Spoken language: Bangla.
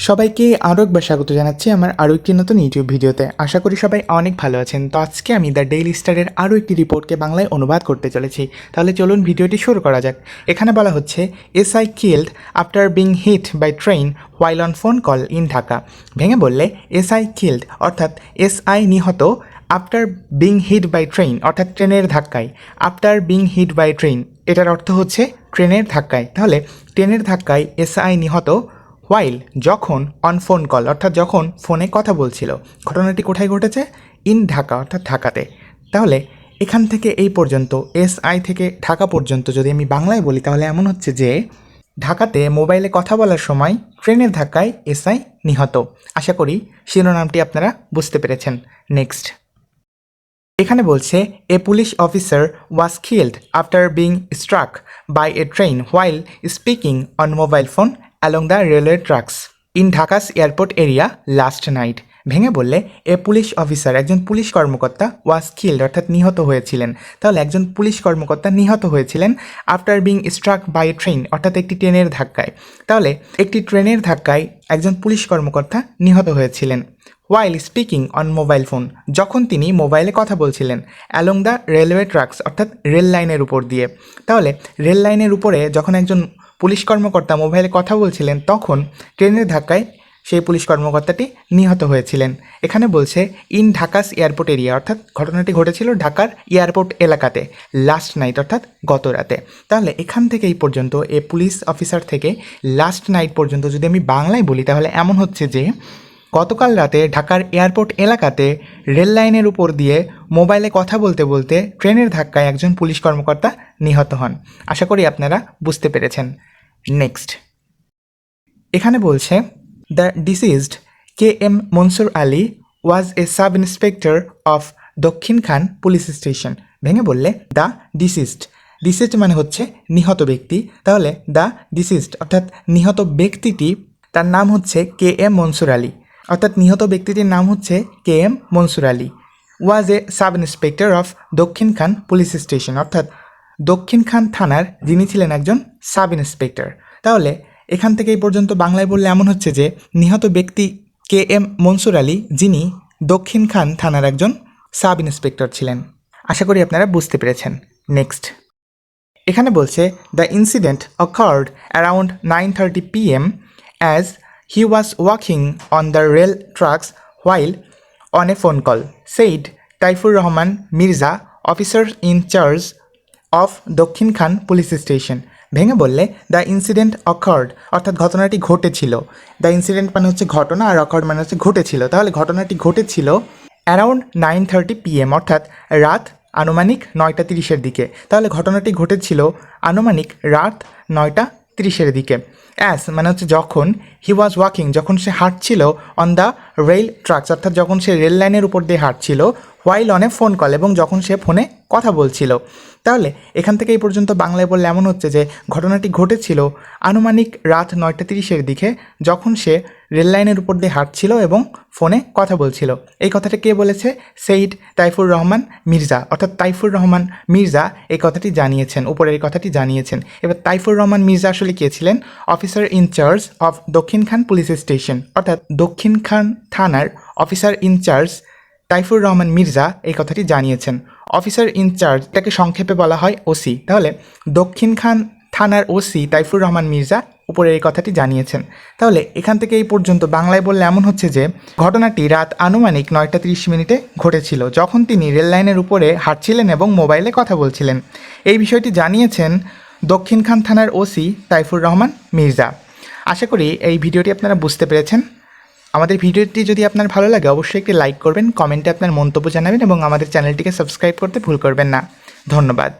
সবাইকে আরও একবার স্বাগত জানাচ্ছি আমার আরও একটি নতুন ইউটিউব ভিডিওতে। আশা করি সবাই অনেক ভালো আছেন। তো আজকে আমি দ্য ডেইলি স্টারের আরও একটি রিপোর্টকে বাংলায় অনুবাদ করতে চলেছি। তাহলে চলুন ভিডিওটি শুরু করা যাক। এখানে বলা হচ্ছে SI killed after being hit by train while on phone call in Dhaka. ভেঙে বললে এসআই কিল্ড অর্থাৎ এসআই নিহত, after being hit by train অর্থাৎ ট্রেনের ধাক্কায়, after being hit by train এটার অর্থ হচ্ছে ট্রেনের ধাক্কায়। তাহলে ট্রেনের ধাক্কায় এসআই নিহত হোয়াইল যখন অন ফোন কল অর্থাৎ যখন ফোনে কথা বলছিল। ঘটনাটি কোথায় ঘটেছে? ইন ঢাকা অর্থাৎ ঢাকাতে। তাহলে এখান থেকে এই পর্যন্ত এসআই থেকে ঢাকা পর্যন্ত যদি আমি বাংলায় বলি তাহলে এমন হচ্ছে যে ঢাকাতে মোবাইলে কথা বলার সময় ট্রেনের ধাক্কায় এসআই নিহত। আশা করি শিরোনামটি আপনারা বুঝতে পেরেছেন। নেক্সট এখানে বলছে a police officer was killed after being struck by a train while speaking on mobile phone along the railway tracks in Dhaka's airport area last night. ভেঙে বললে এ পুলিশ অফিসার একজন পুলিশ কর্মকর্তা ওয়াজ কিল্ড অর্থাৎ নিহত হয়েছিলেন। তাহলে একজন পুলিশ কর্মকর্তা নিহত হয়েছিলেন after being struck by a train অর্থাৎ একটি ট্রেনের ধাক্কায়। তাহলে একটি ট্রেনের ধাক্কায় একজন পুলিশ কর্মকর্তা নিহত হয়েছিলেন while speaking on mobile phone যখন তিনি মোবাইলে কথা বলছিলেন অ্যালং দ্য রেলওয়ে ট্র্যাকস অর্থাৎ রেল লাইনের উপর দিয়ে। তাহলে রেল লাইনের উপরে যখন একজন পুলিশ কর্মকর্তা মোবাইলে কথা বলছিলেন তখন ট্রেনের ধাক্কায় সেই পুলিশ কর্মকর্তাটি নিহত হয়েছিলেন। এখানে বলছে ইন ঢাকাস এয়ারপোর্ট এরিয়া অর্থাৎ ঘটনাটি ঘটেছিল ঢাকার এয়ারপোর্ট এলাকাতে লাস্ট নাইট অর্থাৎ গত রাতে। তাহলে এখান থেকে এই পর্যন্ত এ পুলিশ অফিসার থেকে লাস্ট নাইট পর্যন্ত যদি আমি বাংলায় বলি তাহলে এমন হচ্ছে যে গতকাল রাতে ঢাকার এয়ারপোর্ট এলাকাতে রেল লাইনের উপর দিয়ে মোবাইলে কথা বলতে বলতে ট্রেনের ধাক্কায় একজন পুলিশ কর্মকর্তা নিহত হন। আশা করি আপনারা বুঝতে পেরেছেন। নেক্সট এখানে বলছে the deceased K M Mansur Ali was a sub inspector of Dakshin Khan police station. ভেঙে বললে দ্য ডিসিজড মানে হচ্ছে নিহত ব্যক্তি। তাহলে দ্য ডিসিজড অর্থাৎ নিহত ব্যক্তিটি তার নাম হচ্ছে কে এম মনসুর আলী অর্থাৎ নিহত ব্যক্তিটির নাম হচ্ছে K M Mansur Ali. Was a sub inspector of Dakshin Khan police station অর্থাৎ দক্ষিণ খান থানার যিনি ছিলেন একজন সাব ইন্সপেক্টর। তাহলে এখান থেকে এই পর্যন্ত বাংলায় বললে এমন হচ্ছে যে নিহত ব্যক্তি কে এম মনসুর আলী যিনি দক্ষিণ খান থানার একজন সাব ইন্সপেক্টর ছিলেন। আশা করি আপনারা বুঝতে পেরেছেন। নেক্সট এখানে বলছে the incident occurred around 9:30 PM as he was walking on the rail tracks while on a phone call, said Taifur Rahman Mirza, officer in charge of Dokhin Khan Police Station. ভেঙে বললে দ্য ইনসিডেন্ট অকার্ড অর্থাৎ ঘটনাটি ঘটেছিল। দ্য ইনসিডেন্ট মানে হচ্ছে ঘটনা আর অকার্ড মানে হচ্ছে ঘটেছিল। তাহলে ঘটনাটি ঘটেছিল অ্যারাউন্ড 9:30 PM অর্থাৎ রাত আনুমানিক 9:30 দিকে। তাহলে ঘটনাটি ঘটেছিল আনুমানিক রাত 9:30 দিকে। অ্যাস মানে হচ্ছে যখন, হি ওয়াজ ওয়াকিং যখন সে হাঁটছিল, অন দ্য রেল ট্র্যাকস অর্থাৎ যখন সে রেল লাইনের উপর দিয়ে হাঁটছিল, while on a phone call এবং যখন সে ফোনে কথা বলছিল। তাহলে এখান থেকে এই পর্যন্ত বাংলায় বললে এমন হচ্ছে যে ঘটনাটি ঘটেছিল আনুমানিক রাত 9:30 দিকে যখন সে রেল লাইনের উপর দিয়ে হাঁটছিল এবং ফোনে কথা বলছিল। এই কথাটা কে বলেছে? সেইড তাইফুর রহমান মির্জা অর্থাৎ তাইফুর রহমান মির্জা এই কথাটি জানিয়েছেন, উপরের এই কথাটি জানিয়েছেন। এবার তাইফুর রহমান মির্জা আসলে কে ছিলেন? Officer in charge of Dakshin Khan police station অর্থাৎ দক্ষিণ খান থানার অফিসার ইনচার্জ তাইফুর রহমান মির্জা এই কথাটি জানিয়েছেন। অফিসার ইনচার্জ এটাকে সংক্ষেপে বলা হয় ওসি। তাহলে দক্ষিণ খান থানার ওসি তাইফুর রহমান মির্জা উপরে এই কথাটি জানিয়েছেন। তাহলে এখান থেকে এই পর্যন্ত বাংলায় বললে এমন হচ্ছে যে ঘটনাটি রাত আনুমানিক 9:30 ঘটেছিল যখন তিনি রেল লাইনের উপরে হাঁটছিলেন এবং মোবাইলে কথা বলছিলেন। এই বিষয়টি জানিয়েছেন দক্ষিণ খান থানার ওসি তাইফুর রহমান মির্জা। আশা করি এই ভিডিওটি আপনারা বুঝতে পেরেছেন। আমাদের ভিডিওটি যদি আপনার ভালো লাগে অবশ্যই একটি লাইক করবেন, কমেন্টে আপনার মন্তব্য জানাবেন এবং আমাদের চ্যানেলটিকে সাবস্ক্রাইব করতে ভুল করবেন না। ধন্যবাদ।